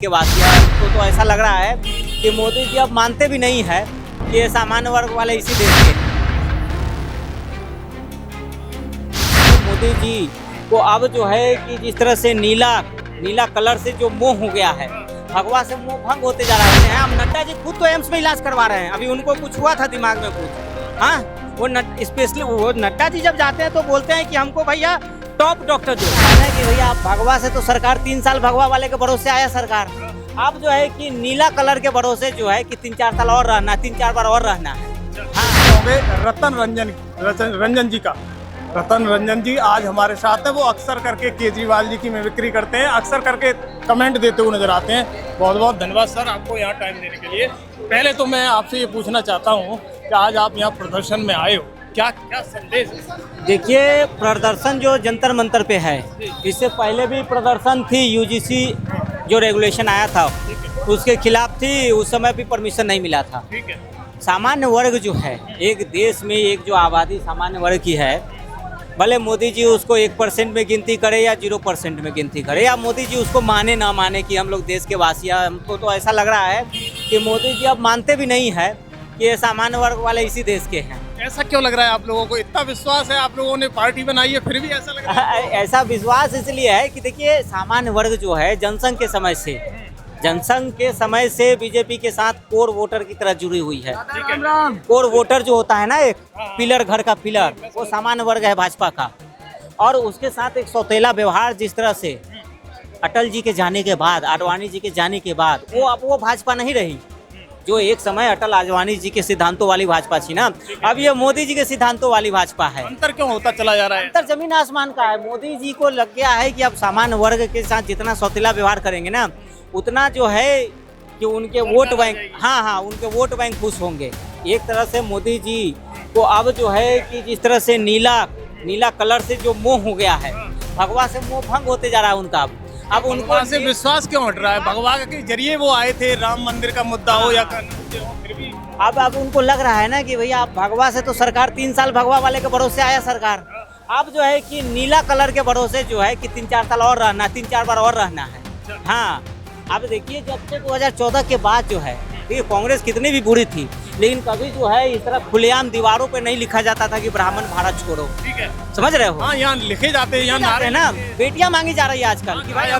के वासिया तो ऐसा लग रहा है कि मोदी जी अब मानते भी नहीं है कि ये सामान्य वर्ग वाले इसी देश के हैं। मोदी जी को अब जो है कि जिस तरह से नीला कलर से जो मोह हो गया है, भगवा से मोह भंग होते जा रहे हैं। हम नड्डा जी खुद तो एम्स में इलाज करवा रहे हैं, अभी उनको कुछ हुआ था दिमाग में कुछ, हाँ वो स्पेशली वो नड्डा जी जब जाते हैं तो बोलते हैं कि हमको भैया टॉप डॉक्टर जो है कि भैया भगवा से तो सरकार 3 साल भगवा वाले के भरोसे आया सरकार, अब जो है कि नीला कलर के भरोसे जो है कि 3-4 साल और रहना, 3-4 बार और रहना है। हाँ रतन रंजन जी का रतन रंजन जी आज हमारे साथ है। वो अक्सर करके केजरीवाल जी की मिमिक्री करते हैं, अक्सर करके कमेंट देते हुए नजर आते हैं। बहुत बहुत धन्यवाद सर आपको यहाँ टाइम देने के लिए। पहले तो मैं आपसे ये पूछना चाहता हूँ कि आज आप यहाँ प्रदर्शन में आए हो, क्या क्या संदेश है? देखिए प्रदर्शन जो जंतर मंतर पे है, इससे पहले भी प्रदर्शन थी, यूजीसी जो रेगुलेशन आया था उसके खिलाफ थी, उस समय भी परमिशन नहीं मिला था। ठीक है, सामान्य वर्ग जो है एक देश में, एक जो आबादी सामान्य वर्ग की है, भले मोदी जी उसको 1% में गिनती करे या 0% में गिनती करे, या मोदी जी उसको माने ना माने कि हम लोग देश के वासिया, हमको तो ऐसा लग रहा है कि मोदी जी अब मानते भी नहीं है कि ये सामान्य वर्ग वाले इसी देश के हैं। ऐसा क्यों लग रहा है आप लोगों को? इतना विश्वास है, आप लोगों ने पार्टी बनाई है, फिर भी ऐसा लग रहा है? ऐसा विश्वास इसलिए है कि देखिए सामान्य वर्ग जो है जनसंघ के समय से बीजेपी के साथ कोर वोटर की तरह जुड़ी हुई है। कोर वोटर जो होता है ना, एक पिलर, घर का पिलर, वो सामान्य वर्ग है भाजपा का। और उसके साथ एक सौतेला व्यवहार, जिस तरह से अटल जी के जाने के बाद, आडवाणी जी के जाने के बाद, वो अब वो भाजपा नहीं रही जो एक समय अटल आडवाणी जी के सिद्धांतों वाली भाजपा थी ना, अब ये मोदी जी के सिद्धांतों वाली भाजपा है। अंतर क्यों होता चला जा रहा है? अंतर जमीन आसमान का है। मोदी जी को लग गया है कि अब सामान्य वर्ग के साथ जितना सौतेला व्यवहार करेंगे ना, उतना जो है कि उनके वोट बैंक, हाँ उनके वोट बैंक खुश होंगे। एक तरह से मोदी जी को अब जो है कि जिस तरह से नीला कलर से जो मोह हो गया है, भगवा से मोह भंग होते जा रहा है उनका। अब उनको से विश्वास क्यों हट रहा है? भगवा के जरिए वो आए थे, राम मंदिर का मुद्दा हो या कानून हो, फिर भी अब उनको लग रहा है ना कि भैया आप भगवा से तो सरकार 3 साल भगवा वाले के भरोसे आया सरकार, अब जो है कि नीला कलर के भरोसे जो है कि 3-4 साल और रहना, 3-4 बार और रहना है। हाँ अब देखिए जब से 2014 के बाद जो है, देखिए कांग्रेस कितनी भी बुरी थी, लेकिन कभी जो है इस तरह खुलेआम दीवारों पे नहीं लिखा जाता था कि ब्राह्मण भारत छोड़ो। ठीक है, समझ रहे हो? हाँ यहाँ लिखे जाते हैं, यहाँ नारे है ना, बेटियां मांगी जा रही है आजकल कि भाई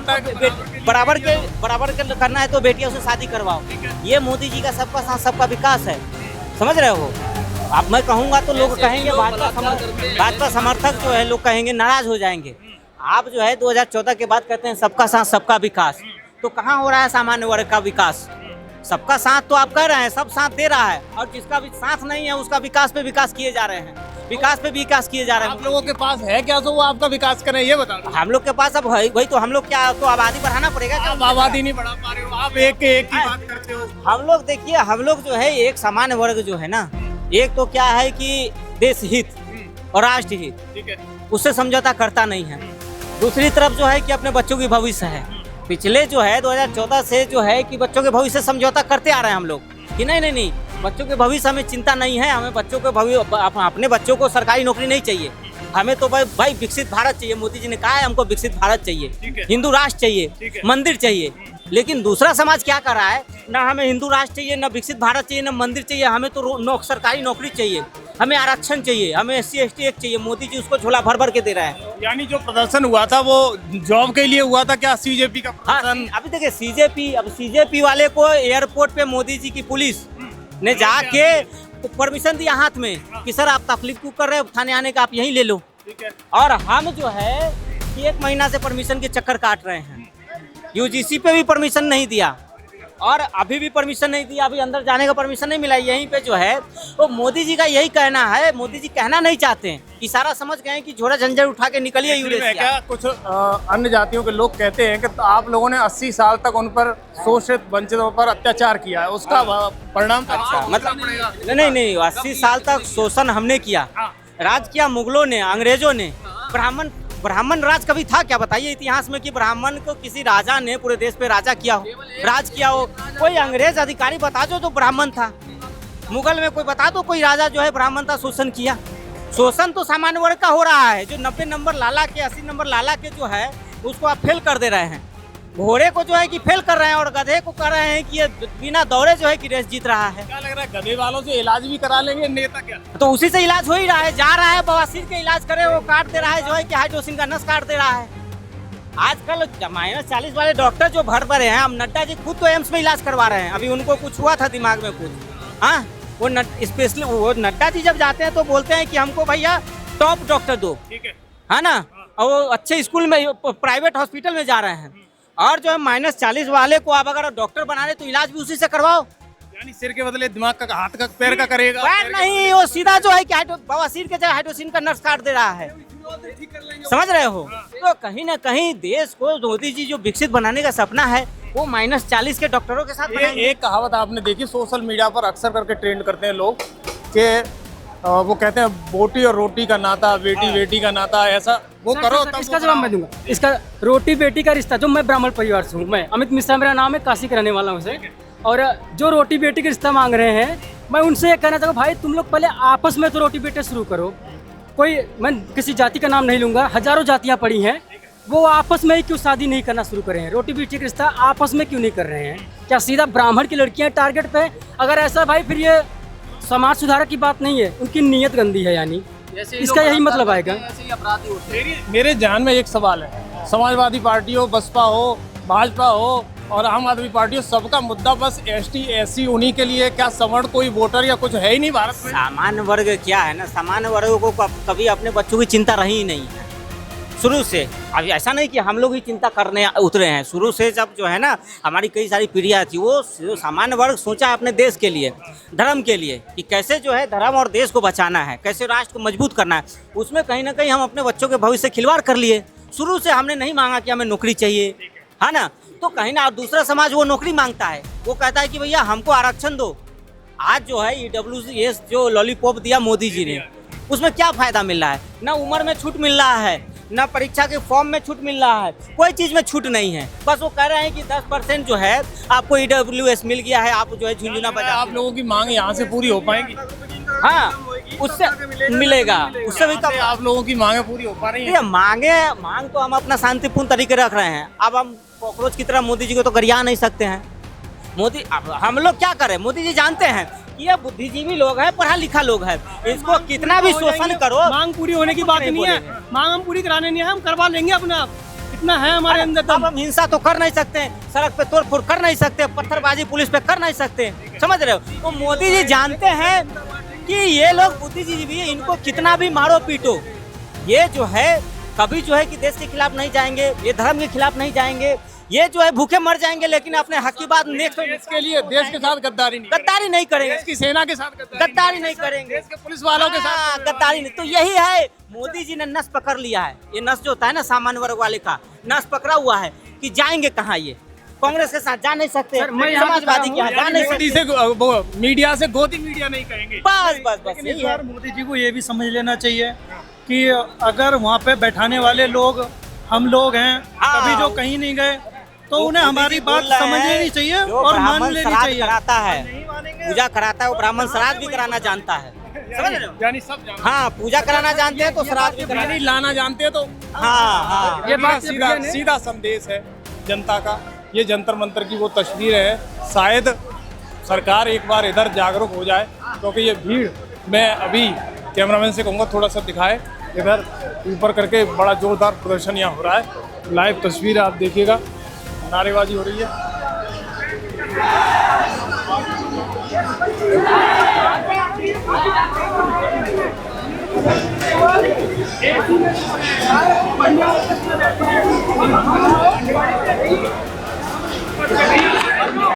बराबर के करना है तो बेटियों से शादी करवाओ। ये मोदी जी का सबका साथ सबका विकास है, समझ रहे हो? अब मैं कहूँगा तो लोग कहेंगे, भाजपा समर्थक जो है लोग कहेंगे, नाराज हो जाएंगे। आप जो है 2014 के बाद कहते हैं सबका साथ सबका विकास, तो कहाँ हो रहा है सामान्य वर्ग का विकास? सबका साथ तो आप कह रहे हैं, सब साथ दे रहा है, और जिसका भी साथ नहीं है उसका विकास पे विकास किए जा रहे हैं, विकास पे विकास किए जा रहे हैं। आप लोगों के पास है क्या तो वो आपका विकास करें, ये बता दो। हम लोग के पास अब है भाई, तो हम लोग क्या तो आबादी बढ़ाना पड़ेगा क्या? आप आबादी नहीं बढ़ा पा रहे हो, आप एक की बात करते हो। हम लोग देखिए, हम लोग जो है एक सामान्य वर्ग जो है ना, एक तो क्या है कि देश हित और राष्ट्र हित, ठीक है, उससे समझौता करता नहीं है। दूसरी तरफ जो है कि अपने बच्चों की भविष्य है, पिछले जो है 2014 से जो है कि बच्चों के भविष्य से समझौता करते आ रहे हैं हम लोग कि नहीं बच्चों के भविष्य हमें चिंता नहीं है, हमें बच्चों के भविष्य, अपने बच्चों को सरकारी नौकरी नहीं चाहिए, हमें तो भाई विकसित भारत चाहिए। मोदी जी ने कहा है हमको विकसित भारत चाहिए, हिंदू राष्ट्र चाहिए, मंदिर चाहिए। लेकिन दूसरा समाज क्या कर रहा है, ना हमें हिंदू राष्ट्र चाहिए, ना विकसित भारत चाहिए, ना मंदिर चाहिए, हमें तो सरकारी नौकरी चाहिए, हमें आरक्षण चाहिए, हमें SC ST एक चाहिए। मोदी जी उसको झोला भर भर के दे रहे हैं। यानी जो प्रदर्शन हुआ था वो जॉब के लिए हुआ था क्या? CJP का प्रदर्शन? हाँ, अभी देखिए CJP वाले को एयरपोर्ट पे मोदी जी की पुलिस ने जाके परमिशन दिया हाथ में कि सर आप तकलीफ क्यों कर रहे हो थाने आने का, आप यहीं ले लो। ठीक है, और हम जो है कि 1 महीना से परमिशन के चक्कर काट रहे हैं, UGC पे भी परमिशन नहीं दिया और अभी भी परमिशन नहीं दिया, अभी अंदर जाने का परमिशन नहीं मिला। यहीं पे जो है वो मोदी जी का यही कहना है, मोदी जी कहना नहीं चाहते हैं, इशारा समझ गए हैं कि झोला झंझट उठा के निकलिए यूरेशिया। क्या कुछ अन्य जातियों के लोग कहते हैं कि आप लोगों ने 80 साल तक उन पर शोषित वंचितों पर अत्याचार किया है, उसका परिणाम अच्छा मतलब नहीं 80 साल तक शोषण हमने किया, राज किया मुगलों ने, अंग्रेजों ने। ब्राह्मण राज कभी था क्या? बताइए इतिहास में कि ब्राह्मण को किसी राजा ने पूरे देश पे राज किया हो? कोई अंग्रेज अधिकारी बता दो जो ब्राह्मण था, मुगल में कोई बता दो कोई राजा जो है ब्राह्मण था, शोषण किया? शोषण तो सामान्य वर्ग का हो रहा है, जो 90 नंबर लाला के, 80 नंबर लाला के जो है उसको आप फेल कर दे रहे हैं। घोड़े को जो है कि फेल कर रहे हैं और गधे को कह रहे हैं कि ये बिना दौड़े जो है कि रेस जीत रहा है। क्या लग रहा है गधे वालों से इलाज भी करा लेंगे नेता क्या? तो उसी से इलाज हो ही रहा है, जा रहा है बवासीर का इलाज करे, वो काट दे रहा है जो है कि हाइड्रोसिन का नस काट दे रहा है। आजकल -40 वाले डॉक्टर जो भर भरे हैं, अब नड्डा जी खुद तो एम्स में इलाज करवा रहे हैं। अभी उनको कुछ हुआ था दिमाग में कुछ, हाँ वो स्पेशली वो नड्डा जी जब जाते हैं तो बोलते हैं कि हमको भैया टॉप डॉक्टर दो, ठीक है ना, और वो अच्छे स्कूल में प्राइवेट हॉस्पिटल में जा रहे हैं। और जो है -40 वाले को आप अगर डॉक्टर बना रहे तो इलाज भी उसी से करवाओ। यानी सिर के बदले दिमाग का, हाथ का, पैर का करेगा। पैर नहीं, वो सीधा जो है कि बवासीर के जगह हाइड्रोसिन का नर्स काट दे रहा है, समझ रहे हो। तो कहीं ना कहीं देश को मोदी जी जो विकसित बनाने का सपना है वो -40 के डॉक्टरों के साथ बनाएंगे। एक कहावत आपने देखी सोशल मीडिया पर अक्सर करके ट्रेंड करते हैं लोग कि वो कहते हैं बोटी और रोटी का नाता, बेटी बेटी का नाता, ऐसा वो करो तब इसका जवाब मैं दूंगा। इसका रोटी बेटी का रिश्ता, जो मैं ब्राह्मण परिवार से हूँ, मैं अमित मिश्रा मेरा नाम है, काशी का रहने वाला हूँ से। और जो रोटी बेटी का रिश्ता मांग रहे हैं, मैं उनसे ये कहना चाहूँगा भाई तुम लोग पहले आपस में तो रोटी बेटी शुरू करो। कोई, मैं किसी जाति का नाम नहीं लूंगा, हजारों जातियाँ पड़ी हैं, वो आपस में ही क्यों शादी नहीं करना शुरू करे हैं? रोटी बेटी का रिश्ता आपस में क्यों नहीं कर रहे हैं? क्या सीधा ब्राह्मण की लड़कियाँ टारगेट पे? अगर ऐसा भाई फिर ये समाज सुधारक की बात नहीं है, उनकी नीयत गंदी है, यानी इसका यही मतलब आएगा। मेरे ध्यान में एक सवाल है, समाजवादी पार्टी हो, बसपा हो, भाजपा हो और आम आदमी पार्टी हो, सबका मुद्दा बस ST SC उन्हीं के लिए। क्या सवर्ण कोई वोटर या कुछ है ही नहीं भारत में? सामान्य वर्ग क्या है ना, सामान्य वर्ग को कभी अपने बच्चों की चिंता रही ही नहीं है शुरू से। अभी ऐसा नहीं कि हम लोग ही चिंता करने उतरे हैं, शुरू से जब जो है ना हमारी कई सारी पीढ़ियाँ थी, वो सामान्य वर्ग सोचा अपने देश के लिए, धर्म के लिए, कि कैसे जो है धर्म और देश को बचाना है, कैसे राष्ट्र को मजबूत करना है। उसमें कहीं ना कहीं हम अपने बच्चों के भविष्य से खिलवाड़ कर लिए। शुरू से हमने नहीं मांगा कि हमें नौकरी चाहिए, है ना, तो कहीं ना दूसरा समाज वो नौकरी मांगता है, वो कहता है कि भैया हमको आरक्षण दो। आज जो है EWS जो लॉलीपॉप दिया मोदी जी ने, उसमें क्या फायदा मिल रहा है? ना उम्र में छूट मिल रहा है, ना परीक्षा के फॉर्म में छूट मिल रहा है, कोई चीज़ में छूट नहीं है। बस वो कह रहे हैं कि 10% जो है आपको EWS मिल गया है, आप जो है झुंझुना बजा। आप लोगों की मांग यहाँ से पूरी हो पाएगी? हाँ, उससे मिलेगा, उससे भी कम। आप लोगों की मांगे पूरी हो पा रही है? मांग तो हम अपना शांतिपूर्ण तरीके रख रहे हैं। अब हम कॉकरोच की तरह मोदी जी को तो गरिया नहीं सकते हैं। मोदी, अब हम लोग क्या करें? मोदी जी जानते हैं कि ये बुद्धिजीवी लोग हैं, पढ़ा लिखा लोग हैं, इसको कितना भी शोषण करो, मांग पूरी होने की बात नहीं है, मांग हम पूरी कराने नहीं है, हम करवा लेंगे अपने आप, इतना है हमारे अंदर। अब हम हिंसा तो कर नहीं सकते, सड़क पे तोड़फोड़ कर नहीं सकते, पत्थरबाजी पुलिस पे कर नहीं सकते, समझ रहे हो। तो मोदी जी जानते हैं कि ये लोग बुद्धिजीवी हैं, इनको कितना भी मारो पीटो, ये जो है कभी जो है कि देश के खिलाफ नहीं जाएंगे, ये धर्म के खिलाफ नहीं जाएंगे, ये जो है भूखे मर जाएंगे, लेकिन अपने हक की बात नेक्स्ट के लिए देश के साथ गद्दारी नहीं करेंगे, देश की सेना के साथ गद्दारी नहीं करेंगे, देश के पुलिस वालों के साथ गद्दारी नहीं। तो यही है, मोदी जी ने नस पकड़ लिया है। ये नस जो होता है ना सामान्य वर्ग वाले का, नस पकड़ा हुआ है कि जाएंगे कहाँ ये, कांग्रेस के साथ जा नहीं सकते, समाजवादी के यहाँ जा नहीं सकते, मीडिया से गोदी मीडिया नहीं कहेंगे। बस यही है। मोदी जी को ये भी समझ लेना चाहिए कि अगर वहाँ पे बैठाने वाले लोग हम लोग हैं, कभी जो कहीं नहीं गए, तो उन्हें हमारी बात समझ लेनी चाहिए और मान लेनी चाहिए। कराता है, पूजा कराता है, वो ब्राह्मण श्राद्ध भी कराना जानता है, समझ रहे हो? यानी सब जानते हैं। हाँ, पूजा कराना जानते हैं तो श्राद्ध भी कराना, लाना जानते हैं तो हाँ, ये बात सीधा संदेश है जनता का। ये जंतर मंतर की वो तस्वीर है, शायद सरकार एक बार इधर जागरूक हो जाए, क्योंकि ये भीड़, मैं अभी कैमरामैन से कहूँगा थोड़ा सा दिखाए, इधर ऊपर करके बड़ा जोरदार प्रदर्शन यहाँ हो रहा है। लाइव तस्वीर आप देखिएगा, नारेबाजी हो रही है।